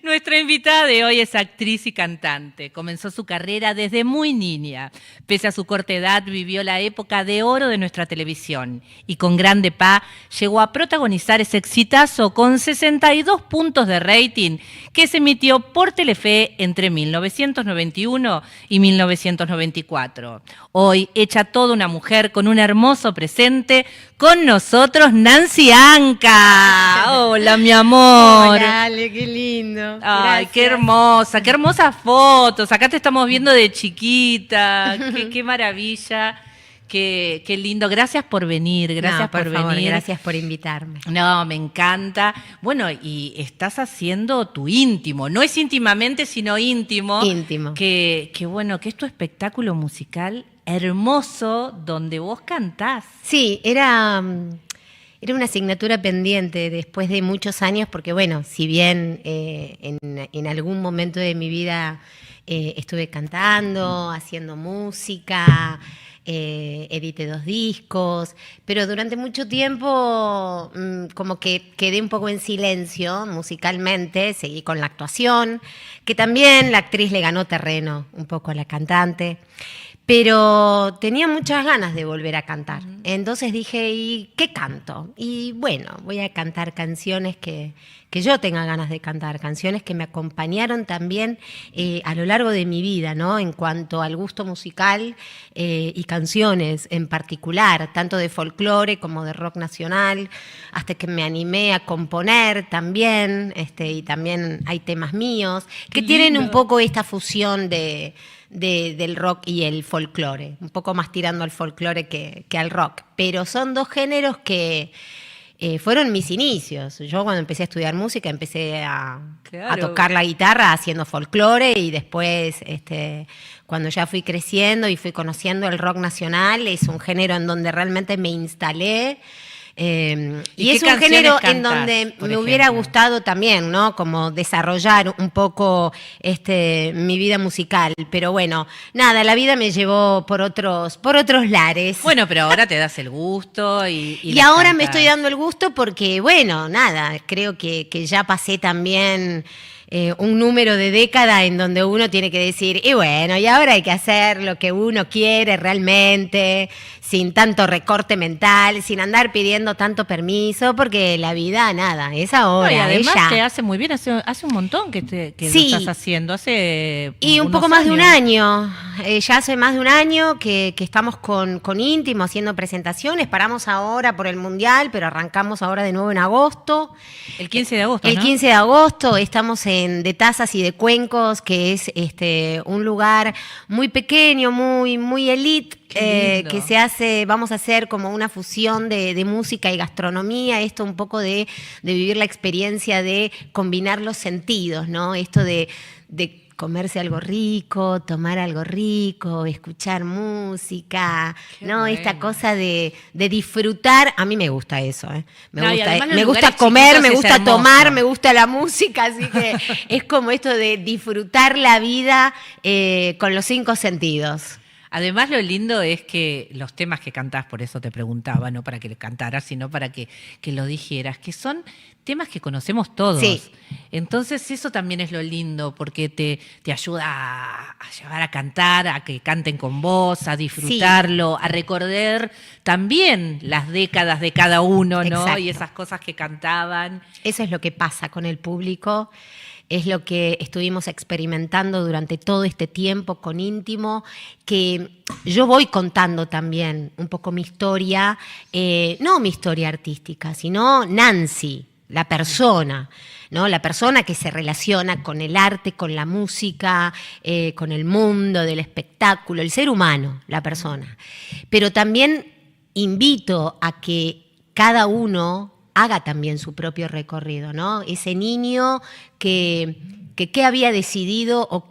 Nuestra invitada de hoy es actriz y cantante. Comenzó su carrera desde muy niña. Pese a su corta edad, vivió la época de oro de nuestra televisión y con Grande Pa llegó a protagonizar ese exitazo con 62 puntos de rating que se emitió por Telefe entre 1991 y 1994. Hoy, hecha toda una mujer con un hermoso presente, con nosotros Nancy Anca. Hola, mi amor. Hola, Ale, qué lindo. Ay, Gracias. qué hermosas fotos. Acá te estamos viendo de chiquita. Qué maravilla. Qué lindo. Gracias por venir. Gracias por favor, venir. gracias por invitarme. No, me encanta. Bueno, y estás haciendo tu íntimo. No es íntimamente, sino íntimo. Íntimo. Que bueno, que es tu espectáculo musical hermoso donde vos cantás. Sí, era una asignatura pendiente después de muchos años, porque bueno, si bien en algún momento de mi vida estuve cantando, haciendo música, edité 2 discos, pero durante mucho tiempo como que quedé un poco en silencio musicalmente, seguí con la actuación, que también la actriz le ganó terreno un poco a la cantante. Pero tenía muchas ganas de volver a cantar. Entonces dije, ¿y qué canto? Y bueno, voy a cantar canciones que yo tenga ganas de cantar, canciones que me acompañaron también a lo largo de mi vida, ¿no? En cuanto al gusto musical y canciones en particular, tanto de folclore como de rock nacional, hasta que me animé a componer también, y también hay temas míos que tienen un poco esta fusión del rock y el folclore, un poco más tirando al folclore que al rock, pero son 2 géneros que fueron mis inicios. Yo cuando empecé a estudiar música empecé a tocar la guitarra haciendo folclore y después cuando ya fui creciendo y fui conociendo el rock nacional, es un género en donde realmente me instalé. Y es un género en donde me hubiera gustado también, ¿no? Como desarrollar un poco mi vida musical. Pero bueno, nada, la vida me llevó por otros lares. Bueno, pero ahora te das el gusto y ahora me estoy dando el gusto porque, bueno, nada, creo que ya pasé también un número de década en donde uno tiene que decir, y bueno, y ahora hay que hacer lo que uno quiere realmente, sin tanto recorte mental, sin andar pidiendo tanto permiso, porque la vida, nada, es ahora. No, y además ella. te hace muy bien, hace un montón que sí, lo estás haciendo, hace y un poco más de un año, ya hace más de un año que estamos con Íntimo haciendo presentaciones, paramos ahora por el Mundial, pero arrancamos ahora de nuevo en agosto. El 15 de agosto, El ¿no? 15 de agosto estamos en De Tazas y de Cuencos, que es un lugar muy pequeño, muy elite, que vamos a hacer como una fusión de música y gastronomía, esto un poco de vivir la experiencia de combinar los sentidos, ¿no? Esto de comerse algo rico, tomar algo rico, escuchar música, ¿no? Bueno. Esta cosa de disfrutar, a mí me gusta eso, ¿eh? Me gusta comer, me gusta tomar, me gusta la música, así que es como esto de disfrutar la vida con los 5 sentidos. Además, lo lindo es que los temas que cantás, por eso te preguntaba, no para que le cantaras, sino para que lo dijeras, que son temas que conocemos todos. Sí. Entonces, eso también es lo lindo, porque te ayuda a llevar a cantar, a que canten con vos, a disfrutarlo, sí, a recordar también las décadas de cada uno, ¿no? Exacto. Y esas cosas que cantaban. Eso es lo que pasa con el público. Es lo que estuvimos experimentando durante todo este tiempo con Íntimo, que yo voy contando también un poco mi historia, no mi historia artística, sino Nancy, la persona, ¿no? La persona que se relaciona con el arte, con la música, con el mundo del espectáculo, el ser humano, la persona. Pero también invito a que cada uno haga también su propio recorrido, ¿no? Ese niño que había decidido o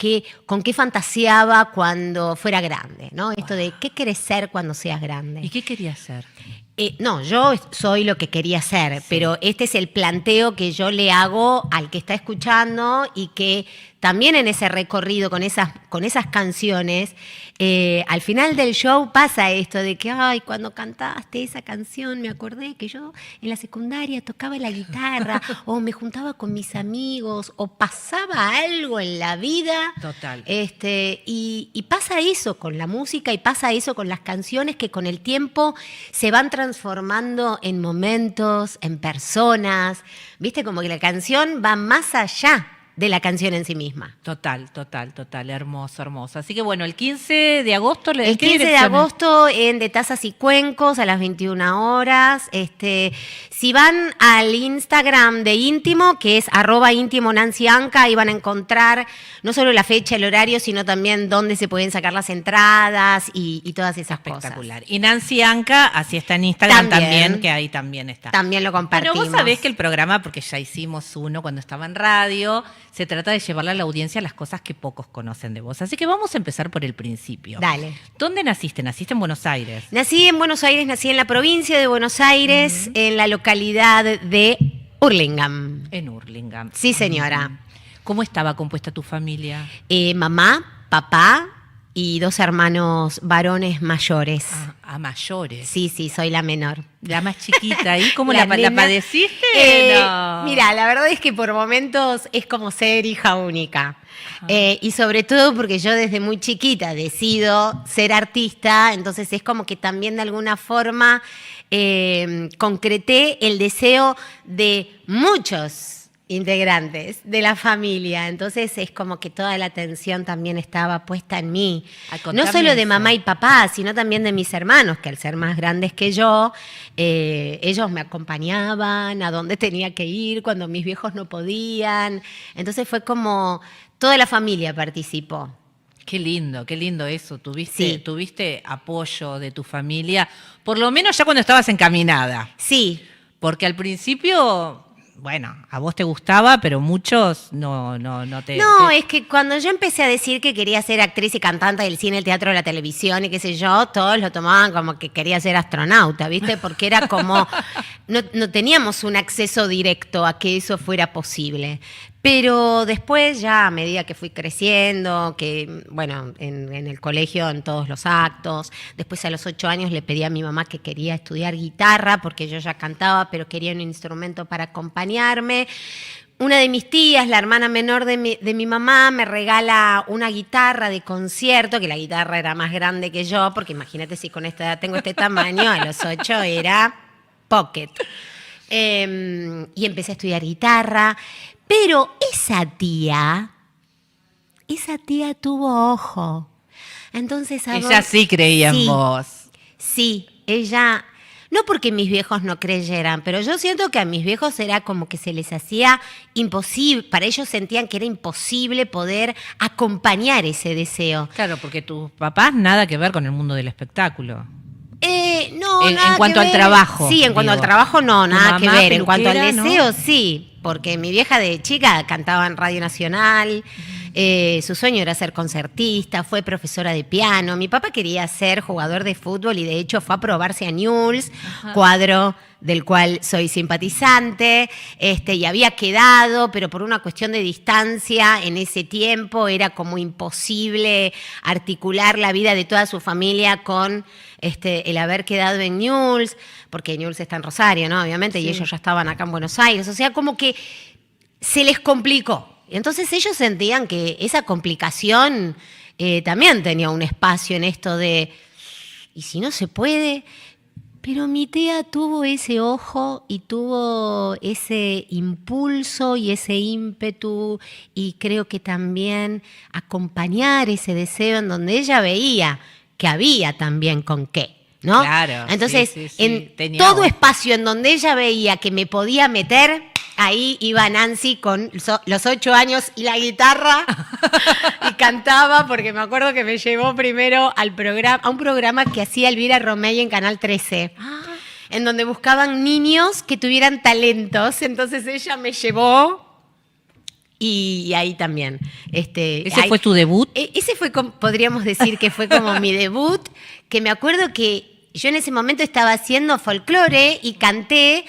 con qué fantaseaba cuando fuera grande, ¿no? Esto de ¿qué querés ser cuando seas grande? ¿Y qué querías ser? No, yo soy lo que quería ser, sí, pero este es el planteo que yo le hago al que está escuchando y que también en ese recorrido con esas canciones, al final del show pasa esto de que, ay, cuando cantaste esa canción me acordé que yo en la secundaria tocaba la guitarra o me juntaba con mis amigos o pasaba algo en la vida. Total. Y pasa eso con la música y pasa eso con las canciones que con el tiempo se van transformando en momentos, en personas. ¿Viste? Como que la canción va más allá de la canción en sí misma. Total. Hermoso, hermoso. Así que bueno, el 15 de agosto... El 15 de agosto en De Tazas y Cuencos a las 21 horas. Si van al Instagram de Íntimo, que es @íntimo Nancy Anca, ahí van a encontrar no solo la fecha, el horario, sino también dónde se pueden sacar las entradas y todas esas Espectacular. cosas. Y Nancy Anca, así está en Instagram también, que ahí también está. También lo compartimos. Pero vos sabés que el programa, porque ya hicimos uno cuando estaba en radio, se trata de llevarle a la audiencia las cosas que pocos conocen de vos. Así que vamos a empezar por el principio. Dale. ¿Dónde naciste? ¿Naciste en Buenos Aires? Nací en Buenos Aires, nací en la provincia de Buenos Aires, en la localidad de Hurlingham. En Hurlingham. Sí, señora. ¿Cómo estaba compuesta tu familia? Mamá, papá y 2 hermanos varones mayores. A mayores. Sí, soy la menor. La más chiquita. ¿Y cómo la nena. padeciste? No. Mira, la verdad es que por momentos es como ser hija única. Y sobre todo porque yo desde muy chiquita decido ser artista, entonces es como que también de alguna forma concreté el deseo de muchos integrantes de la familia, entonces es como que toda la atención también estaba puesta en mí, no solo de mamá y papá, sino también de mis hermanos, que al ser más grandes que yo, ellos me acompañaban a donde tenía que ir cuando mis viejos no podían, entonces fue como toda la familia participó. Qué lindo eso. ¿Tuviste apoyo de tu familia? Por lo menos ya cuando estabas encaminada. Sí. Porque al principio, bueno, a vos te gustaba, pero muchos no te... No, es que cuando yo empecé a decir que quería ser actriz y cantante del cine, el teatro, la televisión y qué sé yo, todos lo tomaban como que quería ser astronauta, ¿viste? Porque era como... No teníamos un acceso directo a que eso fuera posible. Pero después ya a medida que fui creciendo, que bueno, en el colegio, en todos los actos, después a los 8 años le pedí a mi mamá que quería estudiar guitarra porque yo ya cantaba, pero quería un instrumento para acompañarme. Una de mis tías, la hermana menor de mi mamá, me regala una guitarra de concierto, que la guitarra era más grande que yo, porque imagínate si con esta edad tengo este tamaño, a los 8 era pocket. Y empecé a estudiar guitarra. Pero esa tía tuvo ojo. Entonces, ella sí creía en vos. Sí, ella, no porque mis viejos no creyeran, pero yo siento que a mis viejos era como que se les hacía imposible, para ellos sentían que era imposible poder acompañar ese deseo. Claro, porque tus papás nada que ver con el mundo del espectáculo. No, en cuanto al trabajo. Sí, en cuanto al trabajo no, nada que ver. En cuanto al deseo, ¿no? Sí, porque mi vieja de chica cantaba en Radio Nacional, su sueño era ser concertista, fue profesora de piano. Mi papá quería ser jugador de fútbol y de hecho fue a probarse a Newell's, cuadro del cual soy simpatizante, y había quedado, pero por una cuestión de distancia en ese tiempo era como imposible articular la vida de toda su familia con el haber quedado en Newell's, porque Newell's está en Rosario, ¿no? Obviamente, sí. Y ellos ya estaban acá en Buenos Aires, o sea, como que se les complicó. Entonces ellos sentían que esa complicación también tenía un espacio en esto de, ¿y si no se puede? Pero mi tía tuvo ese ojo y tuvo ese impulso y ese ímpetu y creo que también acompañar ese deseo en donde ella veía que había también con qué, ¿no? Claro. Entonces, sí. en tenía todo espacio en donde ella veía que me podía meter, ahí iba Nancy con los 8 años y la guitarra y cantaba, porque me acuerdo que me llevó primero a un programa que hacía Elvira Romay en Canal 13, en donde buscaban niños que tuvieran talentos. Entonces ella me llevó y ahí también. ¿Ese fue tu debut? Ese fue, podríamos decir que fue como mi debut, que me acuerdo que yo en ese momento estaba haciendo folclore y canté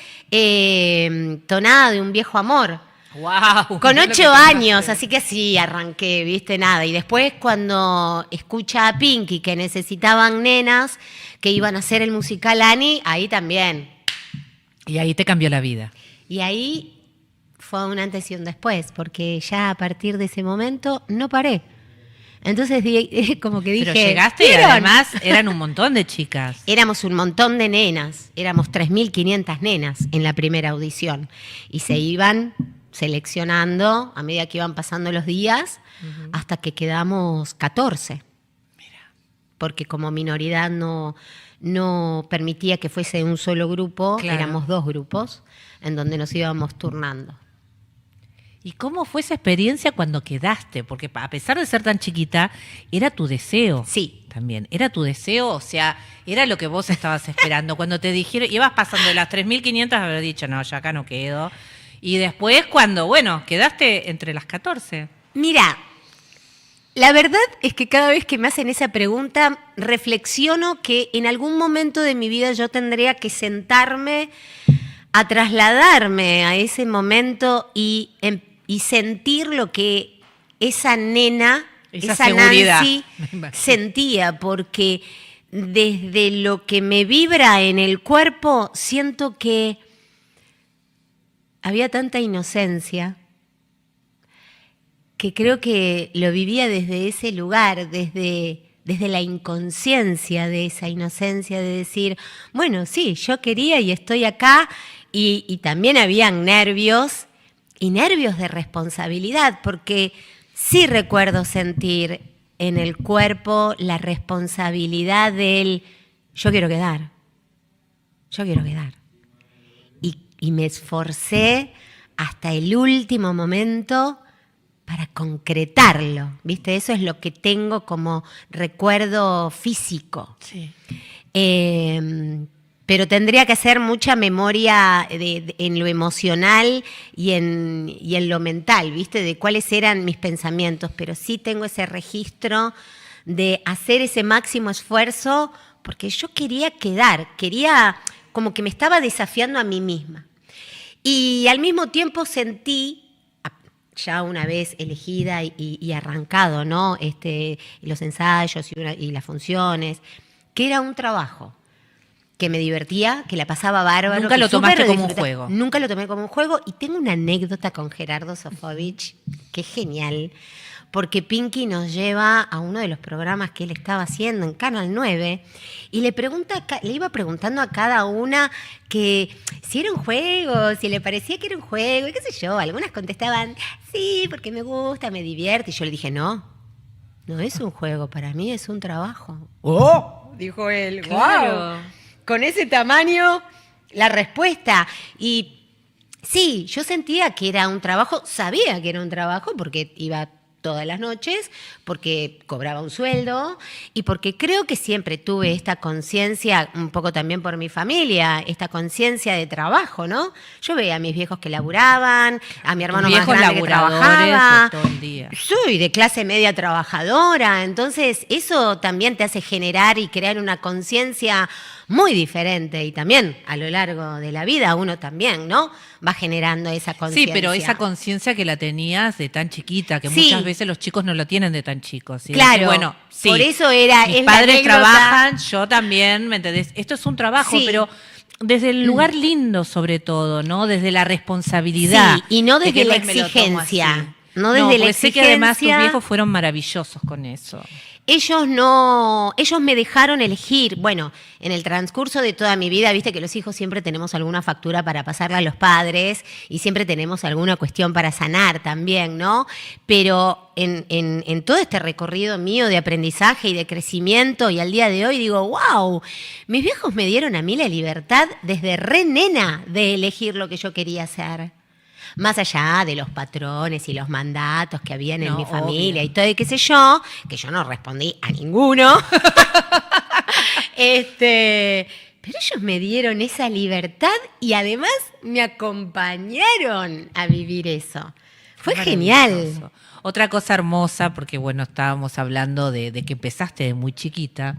Tonada de un viejo amor. Wow, Con 8 años, así que sí, arranqué, viste, nada. Y después cuando escucha a Pinky que necesitaban nenas que iban a hacer el musical Annie, ahí también. Y ahí te cambió la vida. Y ahí fue un antes y un después, porque ya a partir de ese momento no paré. Entonces como que dije... Pero llegaste y además eran un montón de chicas. Éramos un montón de nenas, éramos 3.500 nenas en la primera audición. Y se iban seleccionando a medida que iban pasando los días hasta que quedamos 14. Mira. Porque como minoridad no permitía que fuese un solo grupo, Claro. éramos 2 grupos en donde nos íbamos turnando. ¿Y cómo fue esa experiencia cuando quedaste? Porque a pesar de ser tan chiquita, era tu deseo. Sí. También, era tu deseo, o sea, era lo que vos estabas esperando. Cuando te dijeron, ibas pasando de las 3.500, haber dicho, no, ya acá no quedo. Y después cuando, bueno, quedaste entre las 14. Mira, la verdad es que cada vez que me hacen esa pregunta, reflexiono que en algún momento de mi vida yo tendría que sentarme a trasladarme a ese momento y sentir lo que esa nena, Esa esa seguridad, Nancy, me imagino. sentía, porque desde lo que me vibra en el cuerpo, siento que había tanta inocencia que creo que lo vivía desde ese lugar, desde la inconsciencia de esa inocencia de decir, bueno, sí, yo quería y estoy acá, y también habían nervios, y nervios de responsabilidad, porque sí recuerdo sentir en el cuerpo la responsabilidad del yo quiero quedar. Y me esforcé hasta el último momento para concretarlo, ¿viste? Eso es lo que tengo como recuerdo físico. Sí. Pero tendría que hacer mucha memoria en lo emocional y en lo mental, ¿viste? De cuáles eran mis pensamientos, pero sí tengo ese registro de hacer ese máximo esfuerzo porque yo quería quedar, como que me estaba desafiando a mí misma. Y al mismo tiempo sentí, ya una vez elegida y arrancado, ¿no? Los ensayos y las funciones, que era un trabajo, que me divertía, que la pasaba bárbaro. Nunca lo tomaste como un juego. Nunca lo tomé como un juego. Y tengo una anécdota con Gerardo Sofovich, que es genial, porque Pinky nos lleva a uno de los programas que él estaba haciendo en Canal 9 y le iba preguntando a cada una que si era un juego, si le parecía que era un juego, y qué sé yo. Algunas contestaban, sí, porque me gusta, me divierte. Y yo le dije, no es un juego, para mí es un trabajo. ¡Oh! Dijo él, Claro. ¡wow! Con ese tamaño, la respuesta. Y sí, yo sentía que era un trabajo, sabía que era un trabajo porque iba todas las noches, porque cobraba un sueldo y porque creo que siempre tuve esta conciencia, un poco también por mi familia, esta conciencia de trabajo, ¿no? Yo veía a mis viejos que laburaban, a mi hermano más grande que trabajaba. Todo el día. Soy de clase media trabajadora, entonces eso también te hace generar y crear una conciencia muy diferente y también a lo largo de la vida uno también, ¿no? Va generando esa conciencia. Sí, pero esa conciencia que la tenías de tan chiquita, que Sí. muchas veces los chicos no lo tienen de tan chicos. ¿Sí? Claro, Decir, bueno, sí, por eso era... mis es la padres anécdota. trabajan, yo también, ¿me entendés? Esto es un trabajo, Sí. pero desde el lugar lindo sobre todo, ¿no? Desde la responsabilidad. Sí, y no de desde que la me lo tomo así. exigencia. No desde la porque sé que además tus exigencia. viejos fueron maravillosos con eso. Ellos me dejaron elegir. Bueno, en el transcurso de toda mi vida, viste que los hijos siempre tenemos alguna factura para pasarla a los padres y siempre tenemos alguna cuestión para sanar también, ¿no? Pero en todo este recorrido mío de aprendizaje y de crecimiento y al día de hoy digo, wow, mis viejos me dieron a mí la libertad desde re nena de elegir lo que yo quería hacer. Más allá de los patrones y los mandatos que habían en No, mi familia obvio. y todo, y qué sé yo, que yo no respondí a ninguno. Pero ellos me dieron esa libertad y además me acompañaron a vivir eso. Fue genial. Maravilloso. Otra cosa hermosa, porque bueno, estábamos hablando de que empezaste de muy chiquita,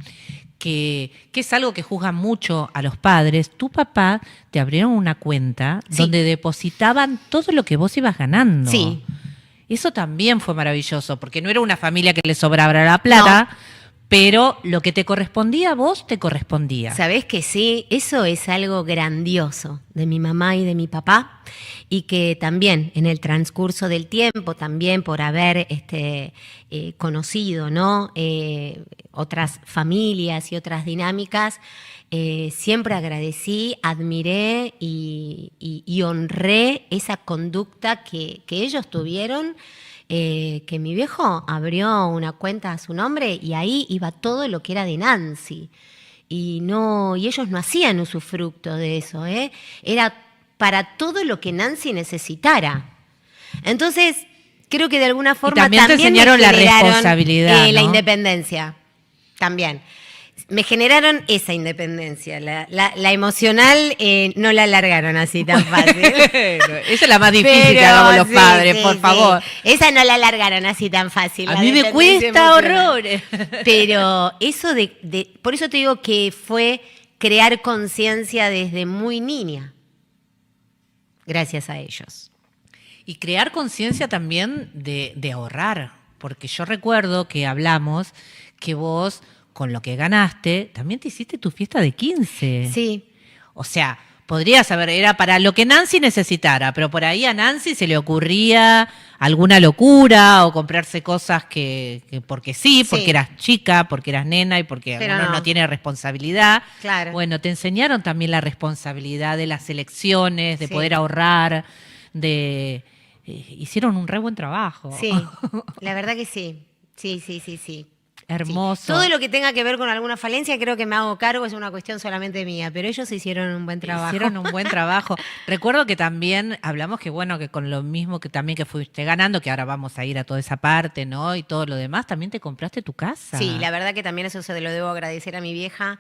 que es algo que juzgan mucho a los padres, tu papá te abrieron una cuenta donde depositaban todo lo que vos ibas ganando. Sí. Eso también fue maravilloso, porque no era una familia que le sobrara la plata, pero lo que te correspondía a vos te correspondía. ¿Sabés que sí? Eso es algo grandioso de mi mamá y de mi papá, y que también en el transcurso del tiempo, también por haber conocido, ¿no? Otras familias y otras dinámicas, siempre agradecí, admiré y honré esa conducta que ellos tuvieron. Que mi viejo abrió una cuenta a su nombre y ahí iba todo lo que era de Nancy. Y ellos no hacían usufructo de eso, ¿eh? Era para todo lo que Nancy necesitara. Entonces, creo que de alguna forma también te enseñaron la responsabilidad, ¿no? La independencia. También. Me generaron esa independencia. La emocional no la largaron así tan fácil. Esa es la más difícil que hagamos los padres, por favor. Esa no la largaron así tan fácil. A mí me cuesta horrores. Pero eso por eso te digo que fue crear conciencia desde muy niña. Gracias a ellos. Y crear conciencia también de ahorrar. Porque yo recuerdo que hablamos que vos, con lo que ganaste, también te hiciste tu fiesta de 15. Sí. O sea, podrías saber, era para lo que Nancy necesitara, pero por ahí a Nancy se le ocurría alguna locura o comprarse cosas que porque sí, porque eras chica, porque eras nena y porque uno no tiene responsabilidad. Claro. Bueno, te enseñaron también la responsabilidad de las elecciones, de poder ahorrar, hicieron un re buen trabajo. Sí, la verdad que sí. Sí. Hermoso. Sí. Todo lo que tenga que ver con alguna falencia creo que me hago cargo, es una cuestión solamente mía, pero ellos hicieron un buen trabajo. Hicieron un buen trabajo. Recuerdo que también hablamos que con lo mismo que también que fuiste ganando, que ahora vamos a ir a toda esa parte, ¿no? Y todo lo demás, también te compraste tu casa. Sí, la verdad que también eso se lo debo agradecer a mi vieja,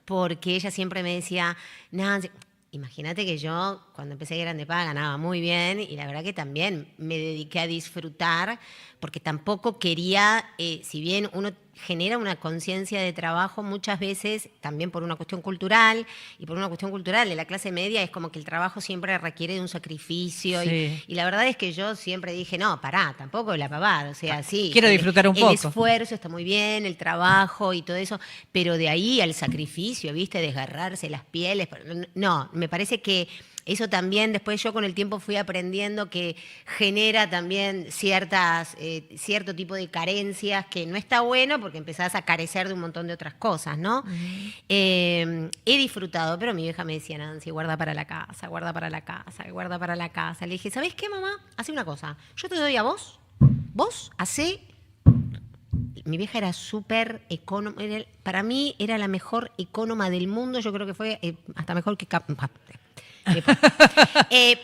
porque ella siempre me decía, Nancy, imagínate que yo cuando empecé Grande Pa ganaba muy bien y la verdad que también me dediqué a disfrutar porque tampoco quería, si bien uno genera una conciencia de trabajo muchas veces también por una cuestión cultural y por una cuestión cultural de la clase media es como que el trabajo siempre requiere de un sacrificio y la verdad es que yo siempre dije, no, pará, tampoco la pavada, o sea, sí. Quiero disfrutar un poco. El esfuerzo está muy bien, el trabajo y todo eso, pero de ahí al sacrificio, ¿viste? Desgarrarse las pieles, no, me parece que eso también, después yo con el tiempo fui aprendiendo que genera también cierto tipo de carencias que no está bueno porque empezás a carecer de un montón de otras cosas, ¿no? Uh-huh. He disfrutado, pero mi vieja me decía, Nancy, guarda para la casa, guarda para la casa, guarda para la casa. Le dije, ¿sabés qué, mamá? Hacé una cosa, yo te doy a vos hacé. Mi vieja era súper económica, para mí era la mejor económica del mundo, yo creo que fue hasta mejor que...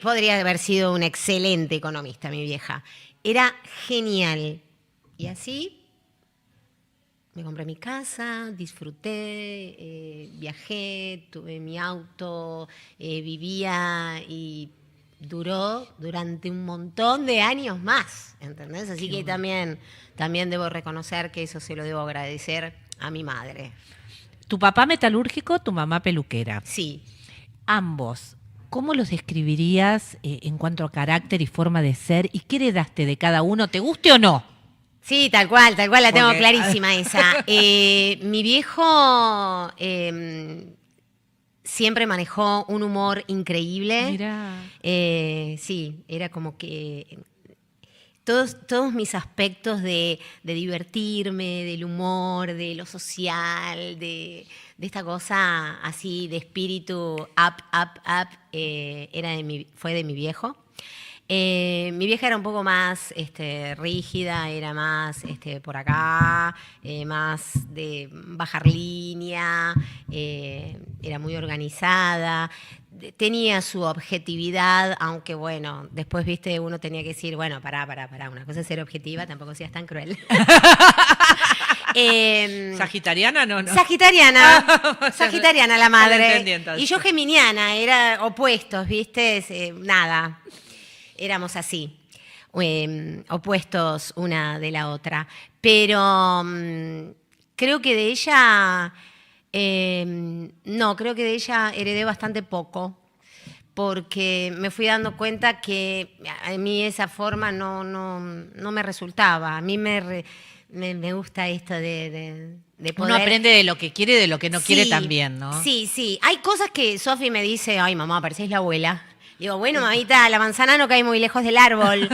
podría haber sido una excelente economista, mi vieja. Era genial. Y así me compré mi casa, disfruté, viajé, tuve mi auto, vivía y duró durante un montón de años más, ¿entendés? Así que también debo reconocer que eso se lo debo agradecer a mi madre. Tu papá metalúrgico, tu mamá peluquera. Sí. Ambos. ¿Cómo los describirías en cuanto a carácter y forma de ser? ¿Y qué heredaste de cada uno? ¿Te guste o no? Sí, tal cual, la tengo clarísima esa. Mi viejo siempre manejó un humor increíble. Mirá. Sí, era como que todos mis aspectos de divertirme, del humor, de lo social, de esta cosa así de espíritu up, fue de mi viejo. Mi vieja era un poco más rígida, era más por acá, más de bajar línea, era muy organizada, tenía su objetividad, aunque bueno, después viste uno tenía que decir, bueno, pará, una cosa es ser objetiva, tampoco seas tan cruel. ¿Sagitariana? No. Sagitariana la madre. Y yo geminiana, era opuestos, ¿viste? Nada, éramos así, opuestos una de la otra. Pero creo que de ella No, creo que de ella heredé bastante poco, porque me fui dando cuenta que a mí esa forma no me resultaba. A mí me gusta esto de poder... Uno aprende de lo que quiere y de lo que no quiere Sí, también, ¿no? Sí, sí. Hay cosas que Sofi me dice, ay, mamá, parecés la abuela. Digo, bueno, mamita, la manzana no cae muy lejos del árbol,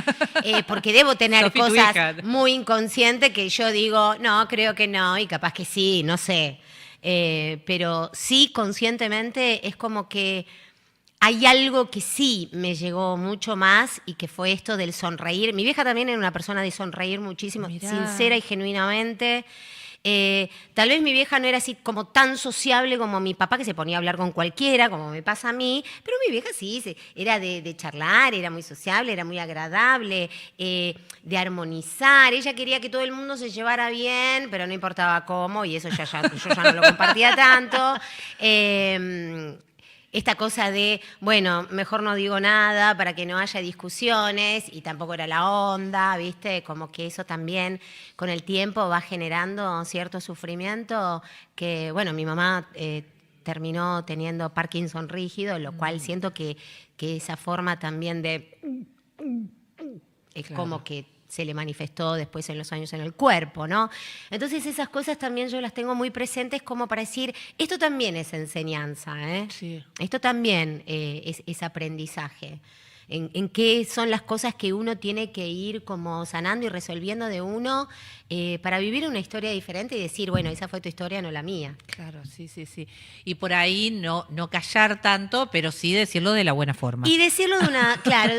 porque debo tener Sofi, tu cosas hija. muy inconscientes que yo digo, no, creo que no, y capaz que sí, no sé. Pero sí, conscientemente, es como que hay algo que sí me llegó mucho más y que fue esto del sonreír. Mi vieja también era una persona de sonreír muchísimo, Mirá. sincera y genuinamente. Tal vez mi vieja no era así como tan sociable como mi papá, que se ponía a hablar con cualquiera, como me pasa a mí, pero mi vieja sí, era de charlar, era muy sociable, era muy agradable, de armonizar. Ella quería que todo el mundo se llevara bien, pero no importaba cómo, y eso yo ya no lo compartía tanto. Esta cosa de, bueno, mejor no digo nada para que no haya discusiones, y tampoco era la onda, ¿viste? Como que eso también con el tiempo va generando cierto sufrimiento que, bueno, mi mamá terminó teniendo Parkinson rígido, lo cual siento que esa forma también de... es Claro. como que se le manifestó después en los años en el cuerpo, ¿no? Entonces esas cosas también yo las tengo muy presentes como para decir, esto también es enseñanza, ¿eh? Sí. Esto también es aprendizaje. En qué son las cosas que uno tiene que ir como sanando y resolviendo de uno para vivir una historia diferente y decir, bueno, esa fue tu historia, no la mía. Claro, sí, sí, sí. Y por ahí no callar tanto, pero sí decirlo de la buena forma. Y decirlo claro,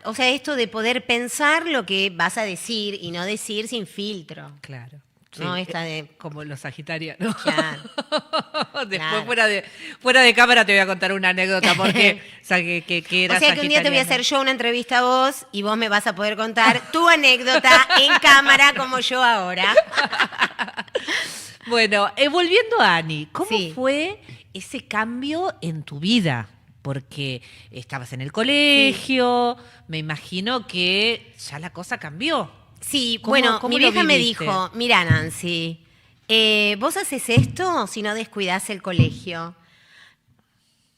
o sea, esto de poder pensar lo que vas a decir y no decir sin filtro. Claro. No, Sí, esta de... como los sagitarianos. Claro. Después Claro. fuera de cámara te voy a contar una anécdota porque o sea, que era O sea que un día te voy a hacer sagitariana. yo una entrevista a vos y vos me vas a poder contar tu anécdota en cámara como yo ahora. Bueno, volviendo a Ani, ¿cómo Sí. fue ese cambio en tu vida? Porque estabas en el colegio, me imagino que ya la cosa cambió. Sí, ¿Cómo- bueno, cómo mi lo vieja me viviste? dijo, mira Nancy, vos haces esto si no descuidás el colegio.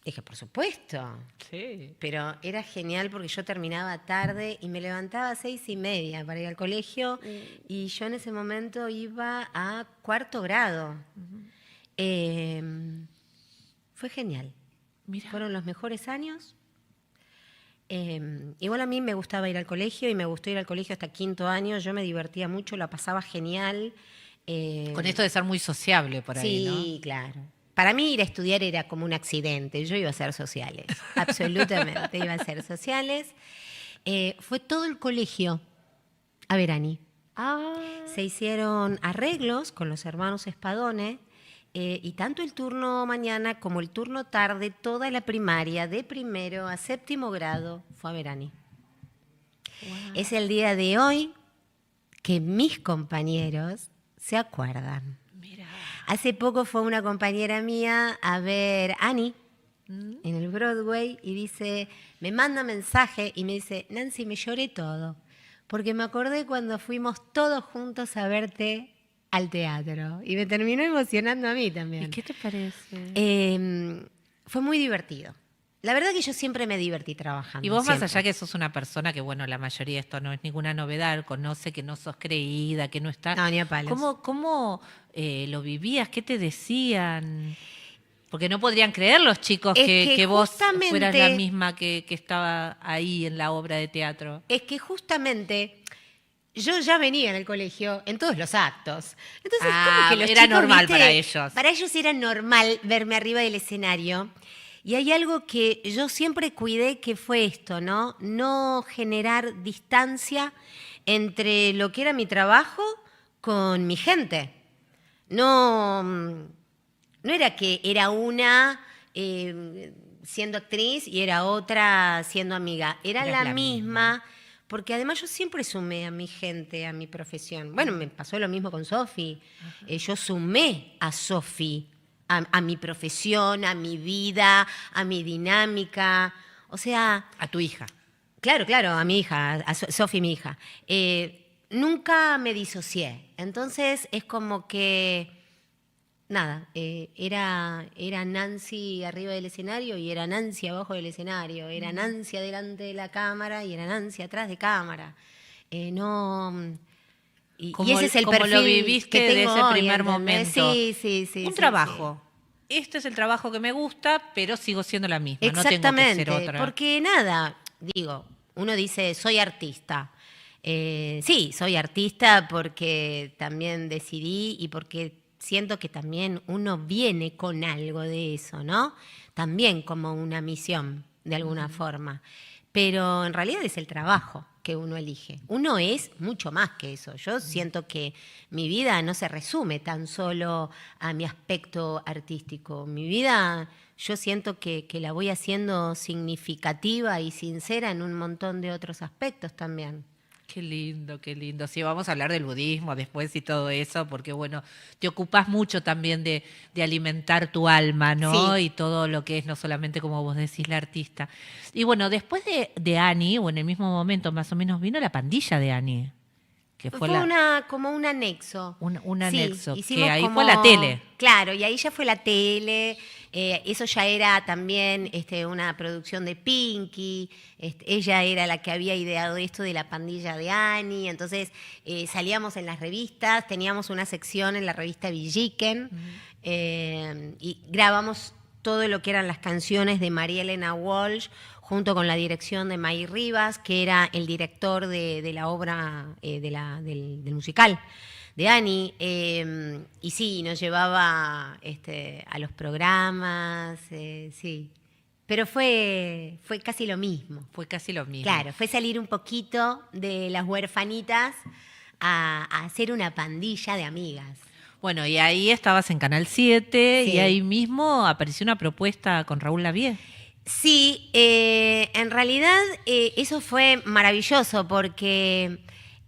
Dije, por supuesto. Sí. Pero era genial porque yo terminaba tarde y me levantaba a 6:30 para ir al colegio y yo en ese momento iba a 4º grado. Fue genial. Mira. Fueron los mejores años. Igual a mí me gustaba ir al colegio y me gustó ir al colegio hasta 5º año. Yo me divertía mucho, la pasaba genial. Con esto de ser muy sociable por ahí, ¿no? Sí, claro. Para mí ir a estudiar era como un accidente. Yo iba a hacer sociales, absolutamente iba a hacer sociales. Fue todo el colegio a ver Ani. Ah. Se hicieron arreglos con los hermanos Espadone y tanto el turno mañana como el turno tarde, toda la primaria, de 1º a 7º grado, fue a ver Ani. Wow. Es el día de hoy que mis compañeros se acuerdan. Mira. Hace poco fue una compañera mía a ver Annie en el Broadway y me manda mensaje y me dice, Nancy, me lloré todo, porque me acordé cuando fuimos todos juntos a verte al teatro. Y me terminó emocionando a mí también. ¿Y qué te parece? Fue muy divertido. La verdad que yo siempre me divertí trabajando. Y vos siempre. más allá que sos una persona que, bueno, la mayoría de esto no es ninguna novedad, conoce que no sos creída, que no estás... No, ni a palos. ¿Cómo lo vivías? ¿Qué te decían? Porque no podrían creer los chicos Es que vos justamente- fueras la misma que estaba ahí en la obra de teatro. Es que justamente yo ya venía en el colegio en todos los actos. Entonces, como que los era chicos, normal ¿viste? para ellos. Para ellos era normal verme arriba del escenario. Y hay algo que yo siempre cuidé que fue esto, ¿no? No generar distancia entre lo que era mi trabajo con mi gente. No era que era una siendo actriz y era otra siendo amiga. Era Eras la la misma, porque además yo siempre sumé a mi gente, a mi profesión. Bueno, me pasó lo mismo con Sofi. Yo sumé a Sofi, a mi profesión, a mi vida, a mi dinámica. O sea, A tu hija. claro, a mi hija, a Sofi, mi hija. Nunca me disocié. Entonces es como que nada, era Nancy arriba del escenario y era Nancy abajo del escenario, era Nancy adelante de la cámara y era Nancy atrás de cámara. No, y ese es el como perfil lo viviste que tengo desde ese hoy, primer ¿entendés? momento. Sí. Un trabajo. Este es el trabajo que me gusta, pero sigo siendo la misma. Exactamente, No tengo que ser otra. porque nada, digo, uno dice, soy artista. Sí, soy artista porque también decidí y porque siento que también uno viene con algo de eso, ¿no? También como una misión, de alguna forma. Pero en realidad es el trabajo que uno elige. Uno es mucho más que eso. Yo siento que mi vida no se resume tan solo a mi aspecto artístico. Mi vida, yo siento que la voy haciendo significativa y sincera en un montón de otros aspectos también. Qué lindo, qué lindo. Sí, vamos a hablar del budismo después y todo eso, porque bueno, te ocupas mucho también de alimentar tu alma, ¿no? Sí. Y todo lo que es, no solamente como vos decís, la artista. Y bueno, después de Annie, o en el mismo momento más o menos, vino la pandilla de Annie, que fue Como un anexo. un Sí, anexo, hicimos que ahí como, fue la tele. Claro, y ahí ya fue la tele. Eso ya era también una producción de Pinky. Ella era la que había ideado esto de la pandilla de Annie. Entonces salíamos en las revistas, teníamos una sección en la revista Villiquen y grabamos todo lo que eran las canciones de María Elena Walsh junto con la dirección de May Rivas, que era el director de la obra del musical de Annie. Y sí, nos llevaba a los programas, sí. Pero fue casi lo mismo. Fue casi lo mismo. Claro, fue salir un poquito de las huerfanitas a hacer una pandilla de amigas. Bueno, y ahí estabas en Canal 7 Sí. y ahí mismo apareció una propuesta con Raúl Lavie. Sí, en realidad eso fue maravilloso porque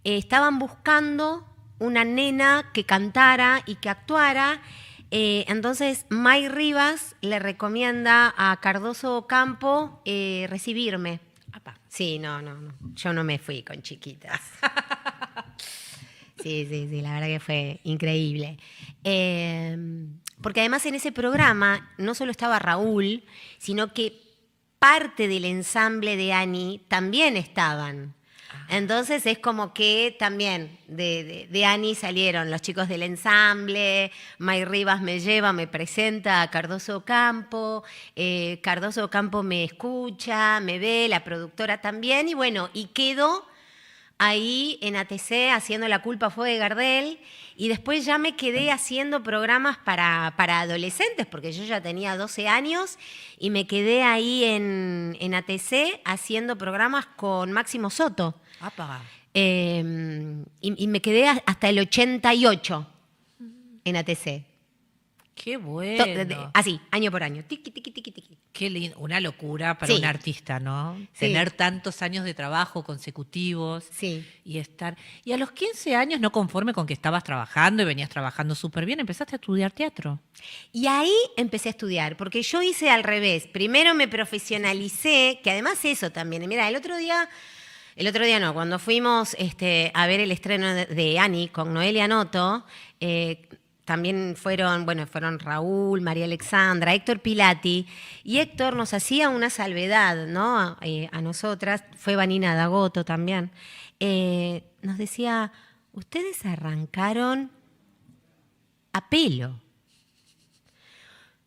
estaban buscando una nena que cantara y que actuara. Entonces May Rivas le recomienda a Cardoso Ocampo recibirme. Apa. Sí, no, yo no me fui con chiquitas. Sí, la verdad que fue increíble. Porque además en ese programa no solo estaba Raúl, sino que parte del ensamble de Annie también estaban. Entonces es como que también de Annie salieron los chicos del ensamble, May Rivas me lleva, me presenta a Cardoso Ocampo, Cardoso Ocampo me escucha, me ve, la productora también, y bueno, y quedó ahí en ATC haciendo La culpa fue de Gardel, y después ya me quedé haciendo programas para adolescentes, porque yo ya tenía 12 años, y me quedé ahí en ATC haciendo programas con Máximo Soto. Apa. Y me quedé hasta el 88 en ATC. Qué bueno. Así, año por año. Tiqui, tiqui, tiqui, tiqui. Qué lindo. Una locura para Sí. un artista, ¿no? Sí. Tener tantos años de trabajo consecutivos Sí. y estar. Y a los 15 años, no conforme con que estabas trabajando y venías trabajando súper bien, empezaste a estudiar teatro. Y ahí empecé a estudiar, porque yo hice al revés. Primero me profesionalicé, que además eso también. Mira, el otro día no, cuando fuimos a ver el estreno de Annie con Noelia Noto, también fueron Raúl, María Alexandra, Héctor Pilati, y Héctor nos hacía una salvedad, ¿no? A nosotras, fue Vanina Dagoto también. Nos decía, ustedes arrancaron a pelo.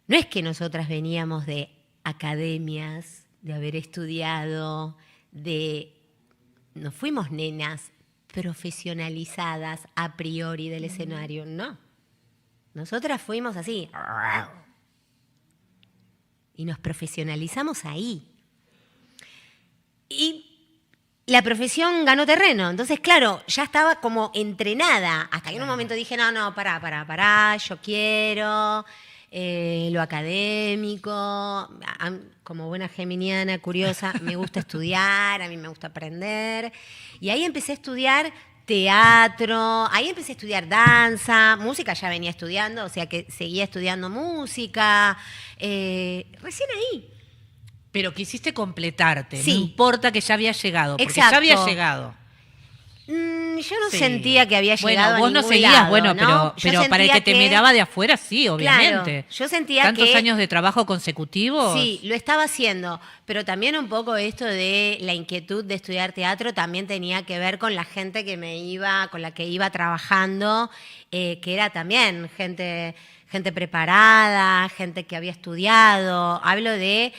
No es que nosotras veníamos de academias, de haber estudiado, no fuimos nenas profesionalizadas a priori del escenario, no. Nosotras fuimos así. Y nos profesionalizamos ahí. Y la profesión ganó terreno. Entonces, claro, ya estaba como entrenada. Hasta que en un momento dije, no, pará, yo quiero lo académico. Como buena geminiana, curiosa, me gusta estudiar, a mí me gusta aprender. Y ahí empecé a estudiar teatro, ahí empecé a estudiar danza, música ya venía estudiando, o sea que seguía estudiando música, recién ahí. Pero quisiste completarte, Sí. no importa que ya había llegado, porque Exacto. ya había llegado. yo no Sí. sentía que había llegado Bueno, vos a no ningún seguías, lado, bueno, ¿no? pero Yo para el que sentía te miraba de afuera, sí, obviamente. Claro, yo sentía ¿Tantos que años de trabajo consecutivos? sí, lo estaba haciendo, pero también un poco esto de la inquietud de estudiar teatro también tenía que ver con la gente con la que iba trabajando, que era también gente preparada, gente que había estudiado. Hablo de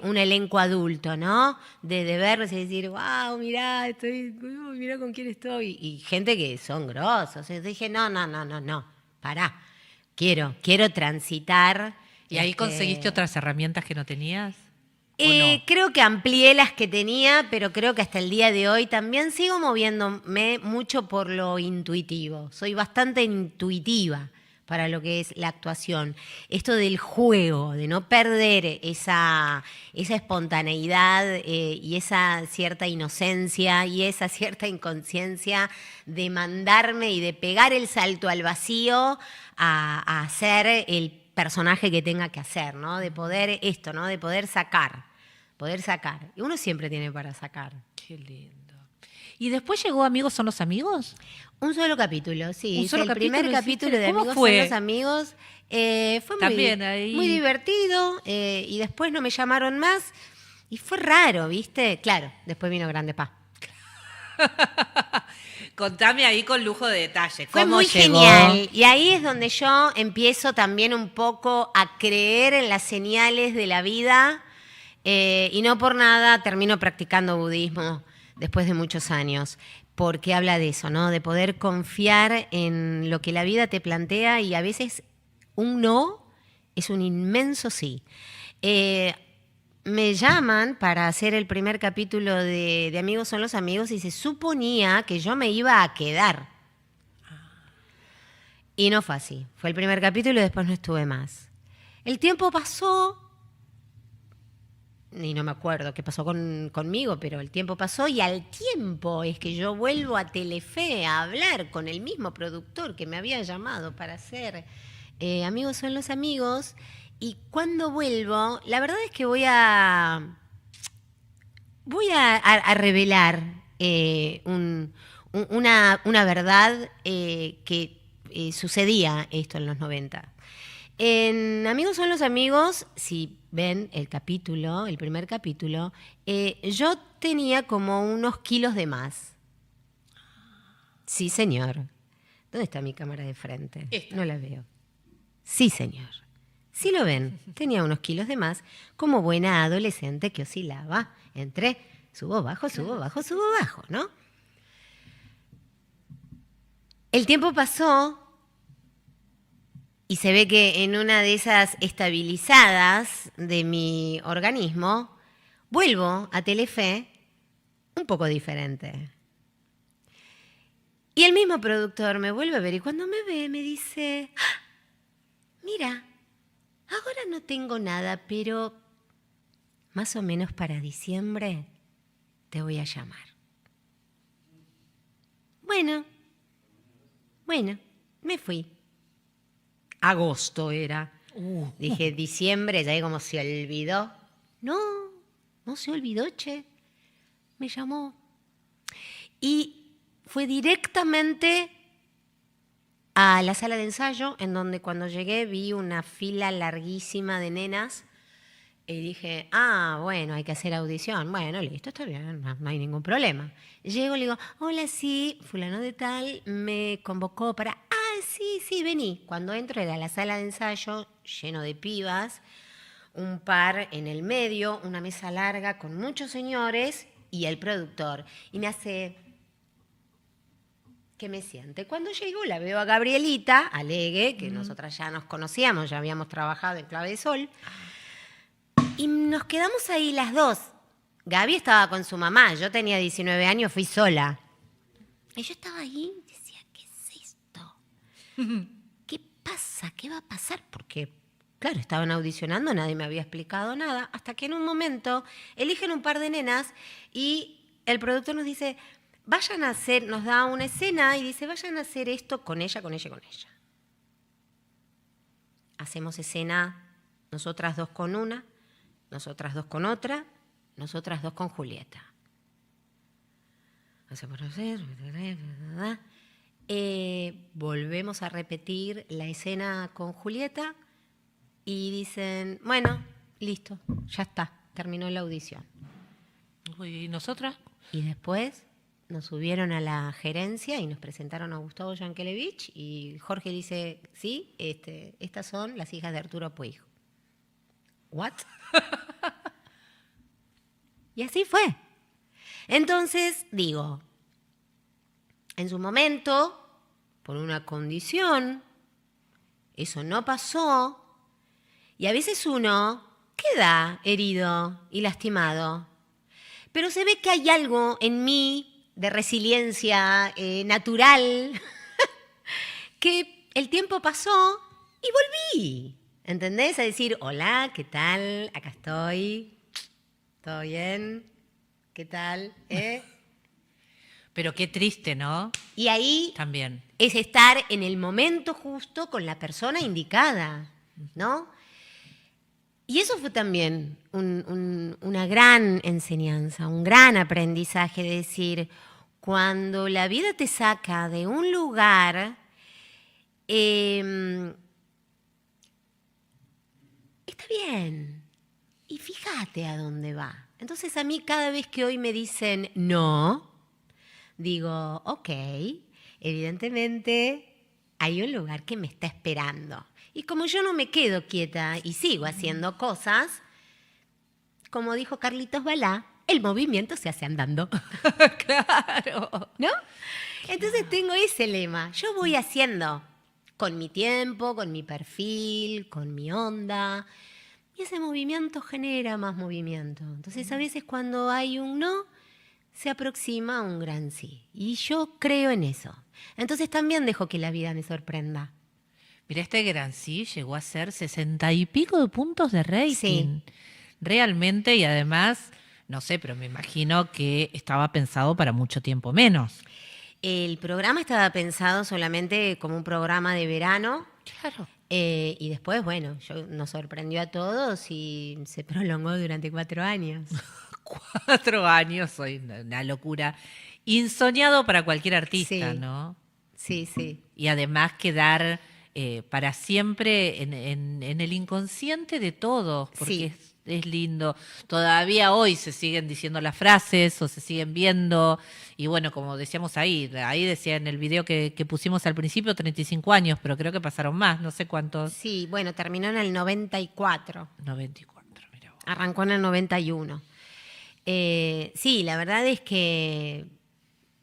un elenco adulto, ¿no? De verlos y decir, wow, mirá, mirá con quién estoy. Y gente que son grosos. Entonces dije, no, pará. Quiero transitar. ¿Y ahí conseguiste otras herramientas que no tenías? ¿O no? Creo que amplié las que tenía, pero creo que hasta el día de hoy también sigo moviéndome mucho por lo intuitivo. Soy bastante intuitiva para lo que es la actuación. Esto del juego, de no perder esa espontaneidad y esa cierta inocencia y esa cierta inconsciencia de mandarme y de pegar el salto al vacío a hacer el personaje que tenga que hacer, ¿no? De poder esto, ¿no? De poder sacar. Y uno siempre tiene para sacar. Qué lindo. ¿Y después llegó Amigos son los amigos? Un solo capítulo, sí. ¿Un solo el primer capítulo capítulo hiciste? de ¿Cómo Amigos fue? son los amigos. Fue También ahí. muy divertido y después no me llamaron más y fue raro, ¿viste? Claro, después vino Grande Pa. Contame ahí con lujo de detalle. Fue ¿Cómo muy llegó? genial. Y ahí es donde yo empiezo también un poco a creer en las señales de la vida y no por nada termino practicando budismo después de muchos años, porque habla de eso, ¿no? De poder confiar en lo que la vida te plantea y a veces un no es un inmenso sí. Me llaman para hacer el primer capítulo de Amigos son los amigos y se suponía que yo me iba a quedar. Y no fue así. Fue el primer capítulo y después no estuve más. El tiempo pasó, y no me acuerdo qué pasó conmigo, pero el tiempo pasó y al tiempo es que yo vuelvo a Telefe a hablar con el mismo productor que me había llamado para hacer Amigos son los amigos. Y cuando vuelvo, la verdad es que voy a revelar una verdad que sucedía esto en los 90. En Amigos son los amigos, si ven el capítulo, el primer capítulo, yo tenía como unos kilos de más. Sí, señor. ¿Dónde está mi cámara de frente? Esta. No la veo. Sí, señor. Sí lo ven, tenía unos kilos de más, como buena adolescente que oscilaba entre subo, bajo, ¿no? El tiempo pasó y se ve que en una de esas estabilizadas de mi organismo, vuelvo a Telefe un poco diferente. Y el mismo productor me vuelve a ver y cuando me ve me dice, ¡ah! Mira, ahora no tengo nada, pero más o menos para diciembre te voy a llamar. Bueno, me fui. Agosto era. Dije, diciembre, ya como se olvidó. No se olvidó, che. Me llamó. Y fue directamente a la sala de ensayo, en donde cuando llegué vi una fila larguísima de nenas y dije, bueno, hay que hacer audición. Bueno, listo, está bien, no hay ningún problema. Llego y le digo, hola, sí, fulano de tal me convocó para, sí, vení. Cuando entro era la sala de ensayo, lleno de pibas, un par en el medio, una mesa larga con muchos señores y el productor. Y me hace que me siente. Cuando llego la veo a Gabrielita Alegue, que nosotras ya nos conocíamos, ya habíamos trabajado en Clave de Sol, y nos quedamos ahí las dos. Gaby estaba con su mamá, yo tenía 19 años, fui sola. Y yo estaba ahí y decía, ¿qué es esto? ¿Qué pasa? ¿Qué va a pasar? Porque, claro, estaban audicionando, nadie me había explicado nada, hasta que en un momento eligen un par de nenas y el productor nos dice, vayan a hacer, nos da una escena y dice, vayan a hacer esto con ella. Hacemos escena, nosotras dos con una, nosotras dos con otra, nosotras dos con Julieta. Hacemos ¿verdad? Volvemos a repetir la escena con Julieta y dicen, bueno, listo, ya está, terminó la audición. ¿Y nosotras? Y después nos subieron a la gerencia y nos presentaron a Gustavo Yankelevich y Jorge dice, sí, estas son las hijas de Arturo Puig. ¿What? Y así fue. Entonces, digo, en su momento, por una condición, eso no pasó y a veces uno queda herido y lastimado. Pero se ve que hay algo en mí de resiliencia natural que el tiempo pasó y volví. ¿Entendés? A decir, hola, ¿qué tal? Acá estoy. ¿Todo bien? ¿Qué tal? Pero qué triste, ¿no? Y ahí También. es estar en el momento justo con la persona indicada, ¿no? Y eso fue también una gran enseñanza, un gran aprendizaje de decir, cuando la vida te saca de un lugar, está bien. Y fíjate a dónde va. Entonces a mí cada vez que hoy me dicen no, digo, ok, evidentemente hay un lugar que me está esperando. Y como yo no me quedo quieta y sigo haciendo cosas, como dijo Carlitos Balá, el movimiento se hace andando. Claro. ¿No? Entonces tengo ese lema. Yo voy haciendo con mi tiempo, con mi perfil, con mi onda. Y ese movimiento genera más movimiento. Entonces a veces cuando hay un no, se aproxima a un gran sí. Y yo creo en eso. Entonces también dejo que la vida me sorprenda. Mira, este Gran Sí llegó a ser 60 y pico de puntos de rating. Sí. Realmente, y además, no sé, pero me imagino que estaba pensado para mucho tiempo menos. El programa estaba pensado solamente como un programa de verano. Claro. Y después, bueno, nos sorprendió a todos y se prolongó durante 4 años. 4 años, soy una locura. Insoñado para cualquier artista, Sí. ¿no? Sí, sí. Y además quedar para siempre en el inconsciente de todos, porque Sí. es lindo. Todavía hoy se siguen diciendo las frases o se siguen viendo. Y bueno, como decíamos ahí decía en el video que pusimos al principio 35 años, pero creo que pasaron más, no sé cuántos. Sí, bueno, terminó en el 94. 94, mira vos. Arrancó en el 91. Sí, la verdad es que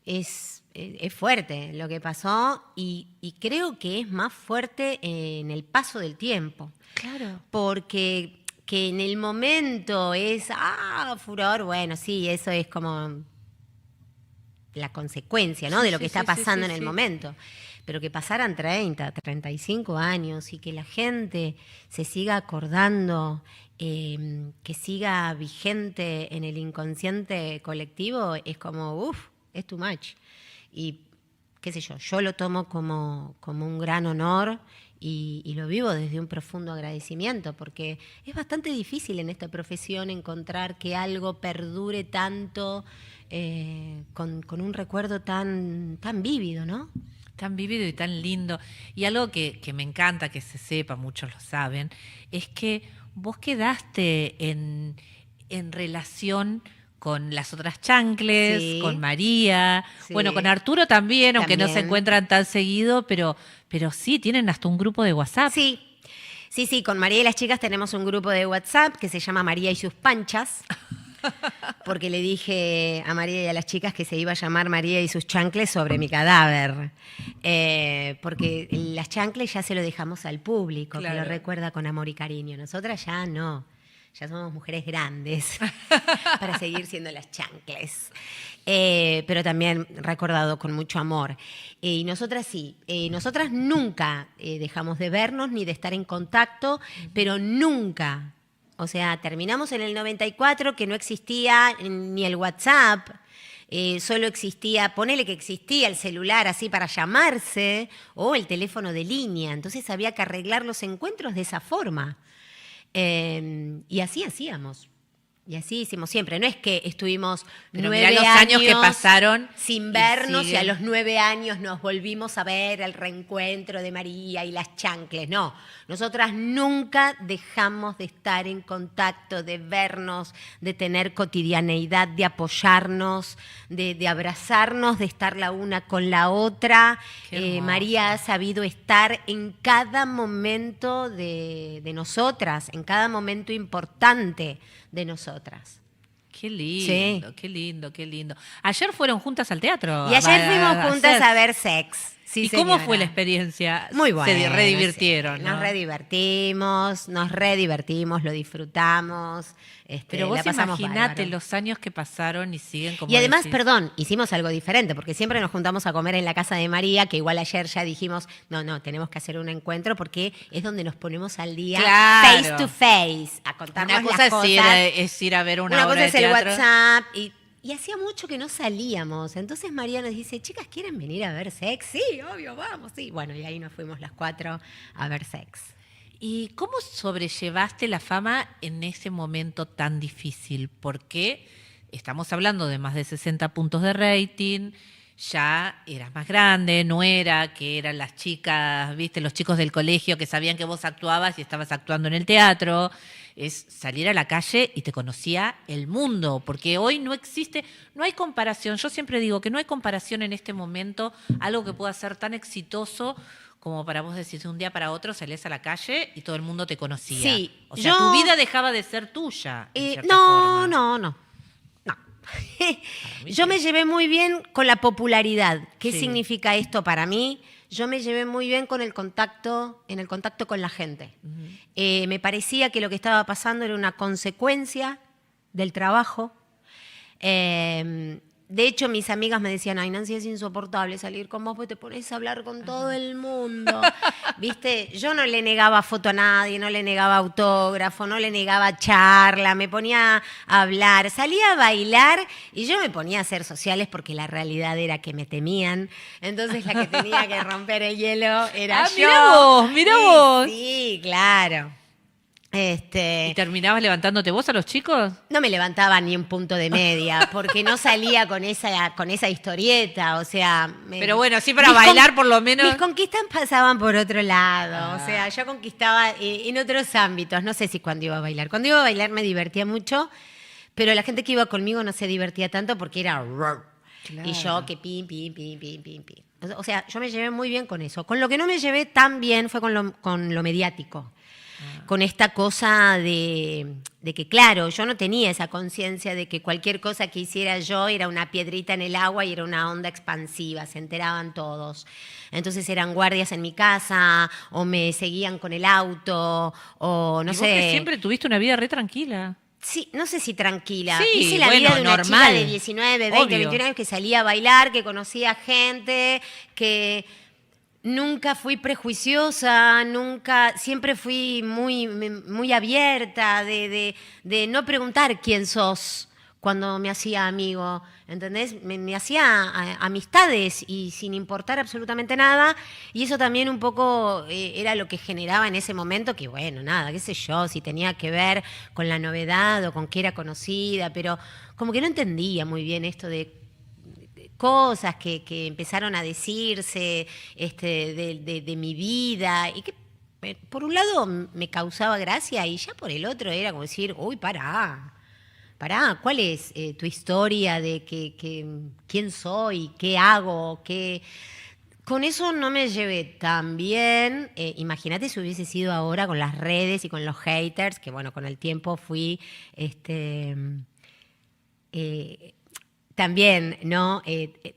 es fuerte lo que pasó y creo que es más fuerte en el paso del tiempo. Claro. Porque que en el momento es, furor, bueno, sí, eso es como la consecuencia, ¿no? Sí, de lo sí, que está sí, pasando sí, en el sí. momento. Pero que pasaran 30, 35 años y que la gente se siga acordando, que siga vigente en el inconsciente colectivo, es como, es too much. Y qué sé yo lo tomo como un gran honor y lo vivo desde un profundo agradecimiento, porque es bastante difícil en esta profesión encontrar que algo perdure tanto con un recuerdo tan vívido, ¿no? Tan vívido y tan lindo. Y algo que me encanta que se sepa, muchos lo saben, es que vos quedaste en relación con las otras chancles, Sí. con María, Sí. bueno, con Arturo también, aunque no se También. encuentran tan seguido, pero sí, tienen hasta un grupo de WhatsApp. Sí, con María y las chicas tenemos un grupo de WhatsApp que se llama María y sus panchas, porque le dije a María y a las chicas que se iba a llamar María y sus chancles sobre mi cadáver, porque las chancles ya se lo dejamos al público, Claro. que lo recuerda con amor y cariño. Nosotras ya no, ya somos mujeres grandes para seguir siendo las chancles. Pero también recordado con mucho amor. Y nosotras sí, nosotras nunca dejamos de vernos ni de estar en contacto, pero nunca. O sea, terminamos en el 94, que no existía ni el WhatsApp, solo existía, ponele que existía el celular así para llamarse, o el teléfono de línea. Entonces había que arreglar los encuentros de esa forma. Y así hacíamos. Y así hicimos siempre. No es que estuvimos Pero 9 mirá los años que pasaron sin y vernos y a siguen. los 9 años nos volvimos a ver el reencuentro de María y las chancles. No, nosotras nunca dejamos de estar en contacto, de vernos, de tener cotidianeidad, de apoyarnos, de abrazarnos, de estar la una con la otra. Qué hermoso. María ha sabido estar en cada momento de nosotras, en cada momento importante de nosotras. Qué lindo, qué lindo, qué lindo. Ayer fueron juntas al teatro. Y ayer fuimos juntas hacer- a ver Sex. Sí, ¿Y cómo señora. fue la experiencia? Muy buena. Se redivirtieron, Sí. ¿no? Nos redivertimos, lo disfrutamos. Pero vos la pasamos imaginate bárbaro. los años que pasaron y siguen como Y además, decís. perdón, hicimos algo diferente, porque siempre nos juntamos a comer en la casa de María, que igual ayer ya dijimos, no, tenemos que hacer un encuentro porque es donde nos ponemos al día Claro. face to face, a contarnos Una cosa las es cosas. es ir a ver una Una obra cosa de es el teatro. WhatsApp y hacía mucho que no salíamos. Entonces María nos dice, chicas, ¿quieren venir a ver Sex? Sí, obvio, vamos, sí. Bueno, y ahí nos fuimos las 4 a ver Sex. ¿Y cómo sobrellevaste la fama en ese momento tan difícil? Porque estamos hablando de más de 60 puntos de rating, ya eras más grande, no era que eran las chicas, viste, los chicos del colegio que sabían que vos actuabas y estabas actuando en el teatro. Es salir a la calle y te conocía el mundo, porque hoy no existe, no hay comparación. Yo siempre digo que no hay comparación en este momento, algo que pueda ser tan exitoso como para vos decir de un día para otro salías a la calle y todo el mundo te conocía. Sí, O sea, yo- tu vida dejaba de ser tuya. En cierta No, forma. no. mí Yo sí. me llevé muy bien con la popularidad. ¿Qué Sí. significa esto para mí? Yo me llevé muy bien con el contacto con la gente. Me parecía que lo que estaba pasando era una consecuencia del trabajo. De hecho, mis amigas me decían, ay, Nancy, es insoportable salir con vos porque te pones a hablar con todo el mundo. ¿Viste? Yo no le negaba foto a nadie, no le negaba autógrafo, no le negaba charla, me ponía a hablar, salía a bailar y yo me ponía a hacer sociales porque la realidad era que me temían. Entonces la que tenía que romper el hielo era Ah, yo. mirá Sí, vos. Sí, claro. ¿Y terminabas levantándote vos a los chicos? No me levantaba ni un punto de media, porque no salía con esa historieta, o sea... Pero bueno, sí para mis bailar por lo menos. Mis conquistas pasaban por otro lado, o sea, yo conquistaba en otros ámbitos, no sé si cuando iba a bailar. Cuando iba a bailar me divertía mucho, pero la gente que iba conmigo no se divertía tanto porque era... Claro. Y yo que pim. O sea, yo me llevé muy bien con eso. Con lo que no me llevé tan bien fue con lo mediático. Con esta cosa de que, claro, yo no tenía esa conciencia de que cualquier cosa que hiciera yo era una piedrita en el agua y era una onda expansiva, se enteraban todos. Entonces eran guardias en mi casa, o me seguían con el auto, o no Y sé. vos que siempre tuviste una vida re tranquila. Sí, no sé si tranquila. Sí, Hice la bueno, vida de una normal. chica de 19, 20, Obvio. 21 años que salía a bailar, que conocía gente, que nunca fui prejuiciosa, siempre fui muy abierta de no preguntar quién sos cuando me hacía amigo, ¿entendés? Me hacía amistades y sin importar absolutamente nada, y eso también un poco era lo que generaba en ese momento, que bueno, nada, qué sé yo, si tenía que ver con la novedad o con que era conocida, pero como que no entendía muy bien esto de cosas que empezaron a decirse de mi vida y que por un lado me causaba gracia y ya por el otro era como decir, uy, pará, ¿cuál es tu historia de quién soy, qué hago, qué...? Con eso no me llevé tan bien. Imagínate si hubiese sido ahora con las redes y con los haters, que bueno, con el tiempo fui también, ¿no?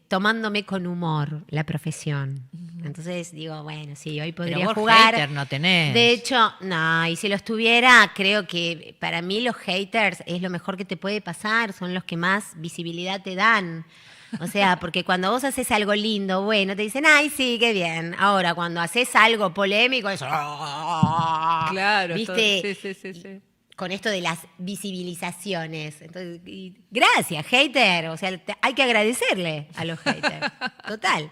Tomándome con humor la profesión. Entonces digo, bueno, sí, hoy podría Pero vos jugar. hater no tenés. De hecho, no, y si los tuviera, creo que para mí los haters es lo mejor que te puede pasar, son los que más visibilidad te dan. O sea, porque cuando vos haces algo lindo, bueno, te dicen, ay, sí, qué bien. Ahora, cuando haces algo polémico, es... Claro, ¿viste? Sí. Con esto de las visibilizaciones. Entonces, gracias, hater. O sea, hay que agradecerle a los haters. Total.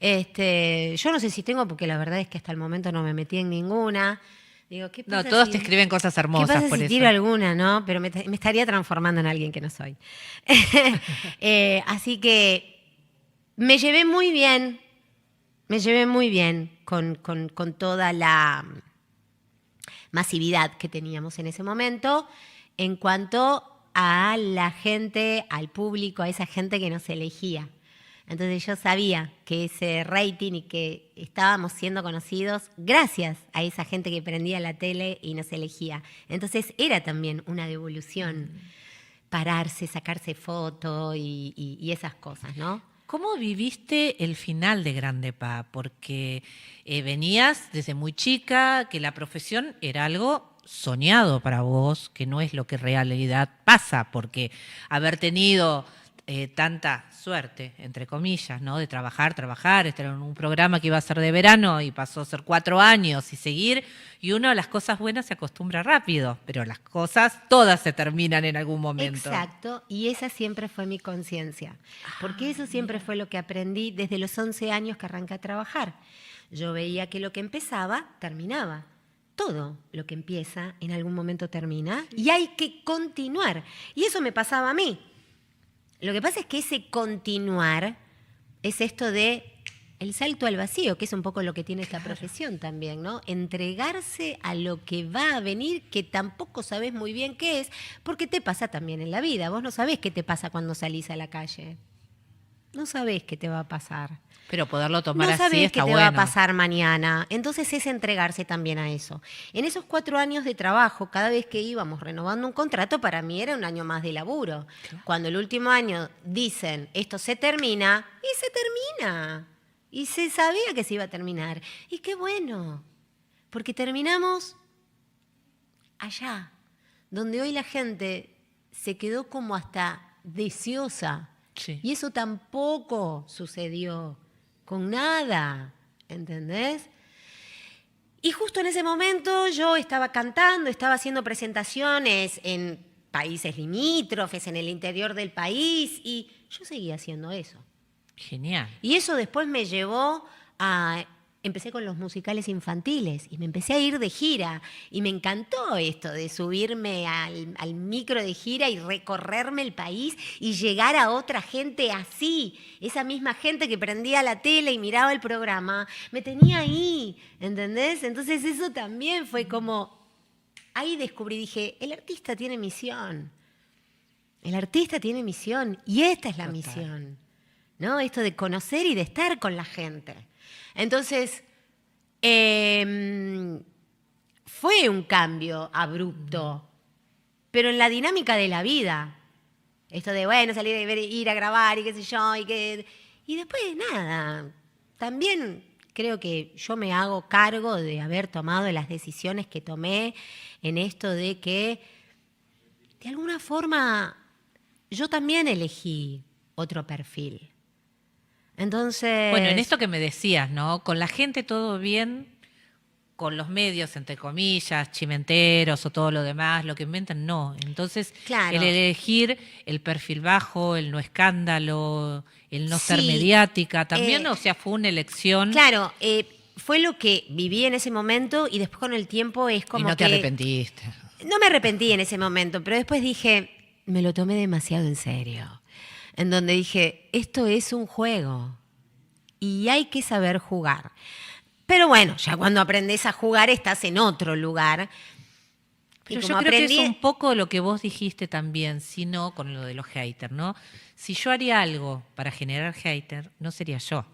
Yo no sé si tengo, porque la verdad es que hasta el momento no me metí en ninguna. Digo, ¿qué No, pasa todos si, te escriben cosas ¿qué hermosas pasa por si eso. tiro alguna, no? Pero me estaría transformando en alguien que no soy. Así que me llevé muy bien, con toda la masividad que teníamos en ese momento en cuanto a la gente, al público, a esa gente que nos elegía. Entonces yo sabía que ese rating y que estábamos siendo conocidos gracias a esa gente que prendía la tele y nos elegía. Entonces era también una devolución, pararse, sacarse foto y esas cosas, ¿no? ¿Cómo viviste el final de Grande Pa? Porque venías desde muy chica, que la profesión era algo soñado para vos, que no es lo que en realidad pasa, porque haber tenido tanta suerte, entre comillas, ¿no? De trabajar, estar en un programa que iba a ser de verano y pasó a ser 4 años y seguir, y uno a las cosas buenas se acostumbra rápido, pero las cosas todas se terminan en algún momento. Exacto, y esa siempre fue mi conciencia, porque eso siempre fue lo que aprendí desde los 11 años que arranqué a trabajar. Yo veía que lo que empezaba, terminaba. Todo lo que empieza en algún momento termina y hay que continuar. Y eso me pasaba a mí. Lo que pasa es que ese continuar es esto de el salto al vacío, que es un poco lo que tiene esta profesión también, ¿no? Entregarse a lo que va a venir, que tampoco sabes muy bien qué es, porque te pasa también en la vida. Vos no sabés qué te pasa cuando salís a la calle. No sabés qué te va a pasar. Pero poderlo tomar No así sabés está qué te bueno. va a pasar mañana. Entonces es entregarse también a eso. En esos 4 años de trabajo, cada vez que íbamos renovando un contrato, para mí era un año más de laburo. Cuando el último año dicen, esto se termina, y se termina. Y se sabía que se iba a terminar. Y qué bueno, porque terminamos allá, donde hoy la gente se quedó como hasta deseosa. Sí. Y eso tampoco sucedió con nada, ¿entendés? Y justo en ese momento yo estaba cantando, estaba haciendo presentaciones en países limítrofes, en el interior del país, y yo seguía haciendo eso. Genial. Y eso después me llevó a... Empecé con los musicales infantiles y me empecé a ir de gira. Y me encantó esto de subirme al micro de gira y recorrerme el país y llegar a otra gente así. Esa misma gente que prendía la tele y miraba el programa, me tenía ahí, ¿entendés? Entonces eso también fue como... Ahí descubrí, dije, el artista tiene misión. El artista tiene misión y esta es la misión, ¿no? Esto de conocer y de estar con la gente. Entonces, fue un cambio abrupto, pero en la dinámica de la vida. Esto de, bueno, salir, ir a grabar y qué sé yo, y después nada. También creo que yo me hago cargo de haber tomado las decisiones que tomé en esto de que, de alguna forma, yo también elegí otro perfil. Entonces... Bueno, en esto que me decías, ¿no? Con la gente todo bien, con los medios, entre comillas, chimenteros o todo lo demás, lo que inventan, no. Entonces, Claro. el elegir el perfil bajo, el no escándalo, el no ser Sí, mediática, también, o sea, fue una elección Claro, fue lo que viví en ese momento y después con el tiempo es y como no te que... arrepentiste. No me arrepentí en ese momento, pero después dije, me lo tomé demasiado en serio. En donde dije, esto es un juego y hay que saber jugar. Pero bueno, ya cuando aprendes a jugar estás en otro lugar. Pero Y yo como creo que aprendí... es un poco lo que vos dijiste también, sino con lo de los haters, ¿no? Si yo haría algo para generar haters, no sería yo.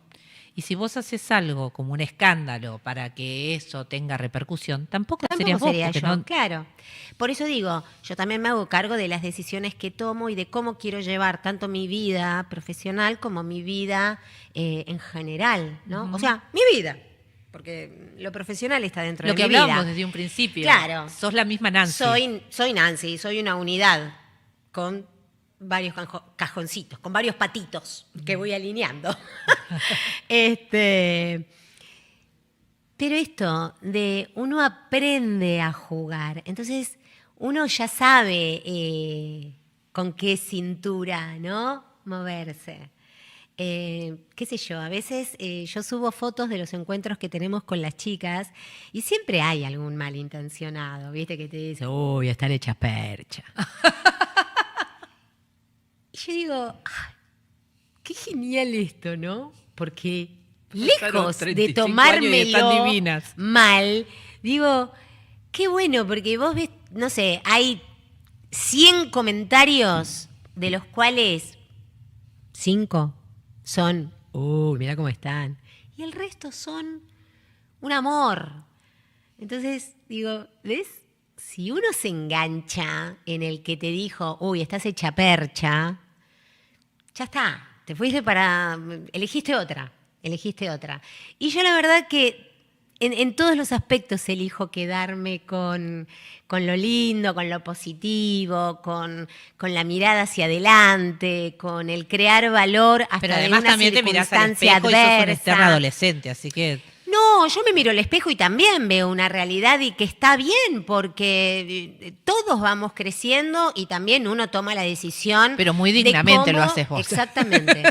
Y si vos haces algo como un escándalo para que eso tenga repercusión, tampoco serías vos. sería Porque yo, no, claro. Por eso digo, yo también me hago cargo de las decisiones que tomo y de cómo quiero llevar tanto mi vida profesional como mi vida en general, ¿no? O sea, mi vida, porque lo profesional está dentro lo de que mi vida. hablábamos desde un principio. Claro. Sos la misma Nancy. Soy Nancy, soy una unidad con varios cajoncitos, con varios patitos que voy alineando. Pero esto de uno aprende a jugar, entonces uno ya sabe con qué cintura, ¿no? Moverse. qué sé yo, a veces yo subo fotos de los encuentros que tenemos con las chicas y siempre hay algún malintencionado, ¿viste? Que te dice, uy, están hechas percha. Y yo digo, qué genial esto, ¿no? Porque lejos de tomármelo mal, digo, qué bueno, porque vos ves, no sé, hay 100 comentarios de los cuales 5 son, mira cómo están. Y el resto son un amor. Entonces, digo, ¿ves? Si uno se engancha en el que te dijo, estás hecha percha, ya está, te fuiste elegiste otra. Y yo la verdad que en todos los aspectos elijo quedarme con lo lindo, con lo positivo, con la mirada hacia adelante, con el crear valor hasta Pero además de una también te mirás al circunstancia espejo y sos adversa. una eterna adolescente, así que... No, yo me miro al espejo y también veo una realidad y que está bien porque todos vamos creciendo y también uno toma la decisión. Pero muy dignamente de cómo, lo haces vos. Exactamente.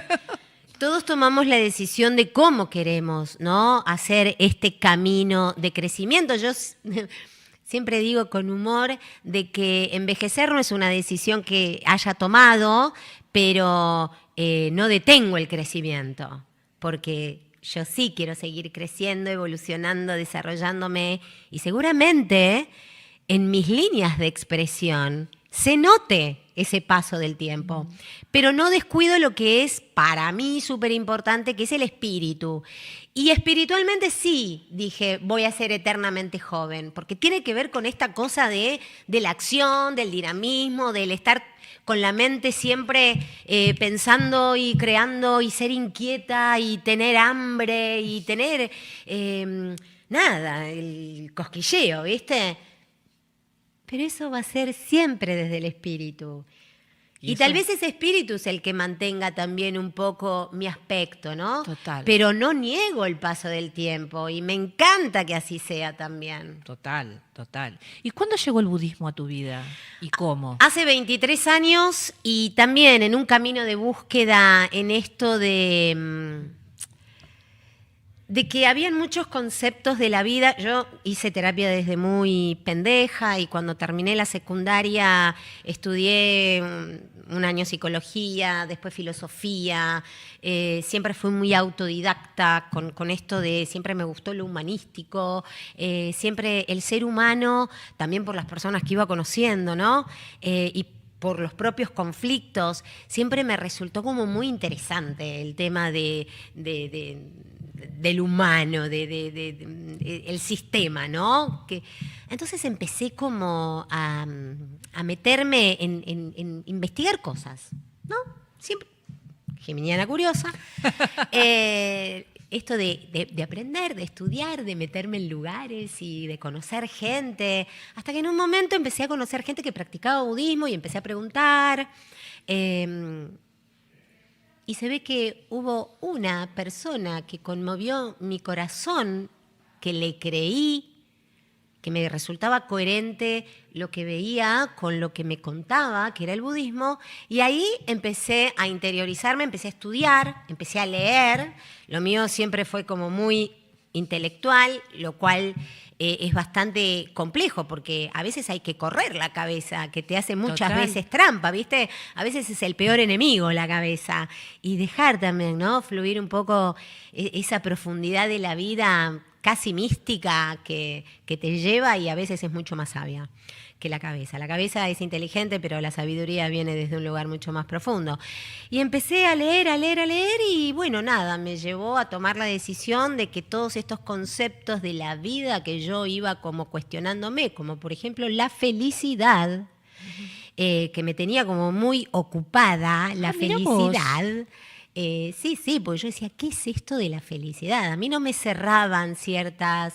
Todos tomamos la decisión de cómo queremos, ¿no? Hacer este camino de crecimiento. Yo siempre digo con humor de que envejecer no es una decisión que haya tomado, pero no detengo el crecimiento, porque yo sí quiero seguir creciendo, evolucionando, desarrollándome y seguramente en mis líneas de expresión se note ese paso del tiempo. Pero no descuido lo que es para mí súper importante, que es el espíritu. Y espiritualmente sí, dije, voy a ser eternamente joven, porque tiene que ver con esta cosa de la acción, del dinamismo, del estar con la mente siempre pensando y creando y ser inquieta y tener hambre y tener, el cosquilleo, ¿viste? Pero eso va a ser siempre desde el espíritu. Y tal vez ese espíritu es el que mantenga también un poco mi aspecto, ¿no? Total. Pero no niego el paso del tiempo y me encanta que así sea también. Total. ¿Y cuándo llegó el budismo a tu vida? ¿Y cómo? Hace 23 años y también en un camino de búsqueda en esto de que habían muchos conceptos de la vida. Yo hice terapia desde muy pendeja y cuando terminé la secundaria estudié un año psicología, después filosofía. Siempre fui muy autodidacta con esto de, siempre me gustó lo humanístico, siempre el ser humano, también por las personas que iba conociendo, ¿no? Y por los propios conflictos, siempre me resultó como muy interesante el tema del humano, el sistema, ¿no? Entonces empecé como a meterme en investigar cosas, ¿no? Siempre, geminiana curiosa. Esto de aprender, de estudiar, de meterme en lugares y de conocer gente, hasta que en un momento empecé a conocer gente que practicaba budismo y empecé a preguntar. Y se ve que hubo una persona que conmovió mi corazón, que le creí, que me resultaba coherente lo que veía con lo que me contaba, que era el budismo, y ahí empecé a interiorizarme, empecé a estudiar, empecé a leer. Lo mío siempre fue como muy intelectual, lo cual es bastante complejo, porque a veces hay que correr la cabeza, que te hace muchas veces trampa, ¿viste? A veces es el peor enemigo la cabeza, y dejar también, ¿no? Fluir un poco esa profundidad de la vida casi mística que te lleva y a veces es mucho más sabia que la cabeza. La cabeza es inteligente, pero la sabiduría viene desde un lugar mucho más profundo. Y empecé a leer y bueno, nada, me llevó a tomar la decisión de que todos estos conceptos de la vida que yo iba como cuestionándome, como por ejemplo la felicidad, que me tenía como muy ocupada, la felicidad. Sí, porque yo decía, ¿qué es esto de la felicidad? A mí no me cerraban ciertos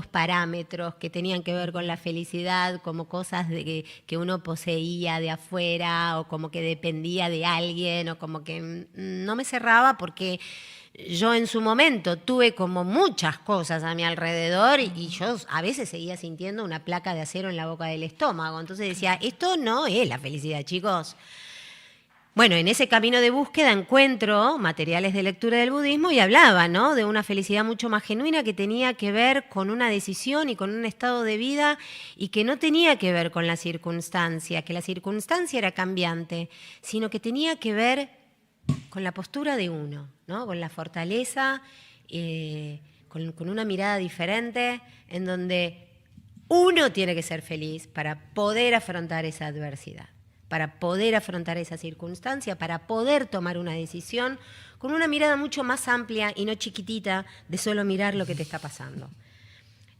parámetros que tenían que ver con la felicidad, como cosas que uno poseía de afuera o como que dependía de alguien, o como que no me cerraba porque yo en su momento tuve como muchas cosas a mi alrededor y yo a veces seguía sintiendo una placa de acero en la boca del estómago. Entonces decía, esto no es la felicidad, chicos. Bueno, en ese camino de búsqueda encuentro materiales de lectura del budismo y hablaba, ¿no?, de una felicidad mucho más genuina que tenía que ver con una decisión y con un estado de vida y que no tenía que ver con la circunstancia, que la circunstancia era cambiante, sino que tenía que ver con la postura de uno, ¿no?, con la fortaleza, con una mirada diferente en donde uno tiene que ser feliz para poder afrontar esa adversidad, para poder afrontar esa circunstancia, para poder tomar una decisión con una mirada mucho más amplia y no chiquitita de solo mirar lo que te está pasando.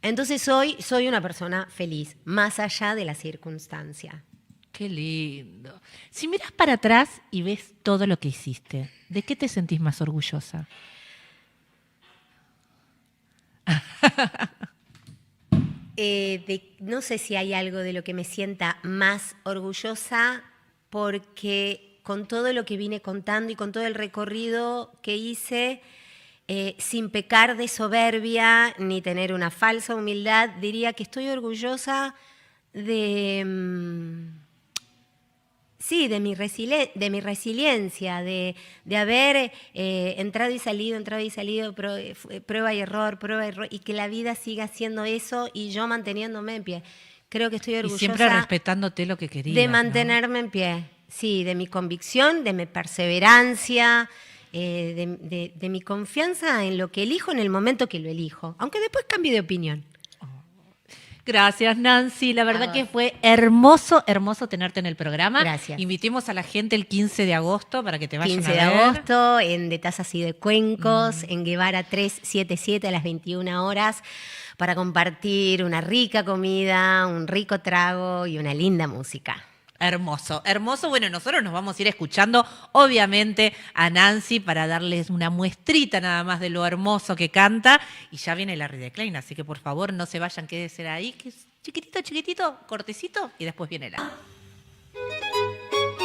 Entonces hoy soy una persona feliz, más allá de la circunstancia. Qué lindo. Si miras para atrás y ves todo lo que hiciste, ¿de qué te sentís más orgullosa? No sé si hay algo de lo que me sienta más orgullosa, porque con todo lo que vine contando y con todo el recorrido que hice, sin pecar de soberbia ni tener una falsa humildad, diría que estoy orgullosa de mi resiliencia, de haber entrado y salido, prueba y error, y que la vida siga haciendo eso y yo manteniéndome en pie. Creo que estoy orgullosa. Y siempre respetándote lo que querías, de mantenerme, ¿no?, en pie. Sí, de mi convicción, de mi perseverancia, de mi confianza en lo que elijo en el momento que lo elijo, aunque después cambie de opinión. Gracias, Nancy. La verdad que fue hermoso, hermoso tenerte en el programa. Gracias. Invitemos a la gente el 15 de agosto para que te vayan 15 a de ver. agosto, en De Tazas y de Cuencos, en Guevara 377 a las 21 horas, para compartir una rica comida, un rico trago y una linda música. Hermoso, hermoso. Bueno, nosotros nos vamos a ir escuchando, obviamente, a Nancy para darles una muestrita nada más de lo hermoso que canta. Y ya viene Larry de Klein, así que por favor no se vayan, quédense ahí, que es chiquitito, chiquitito, cortecito, y después viene la...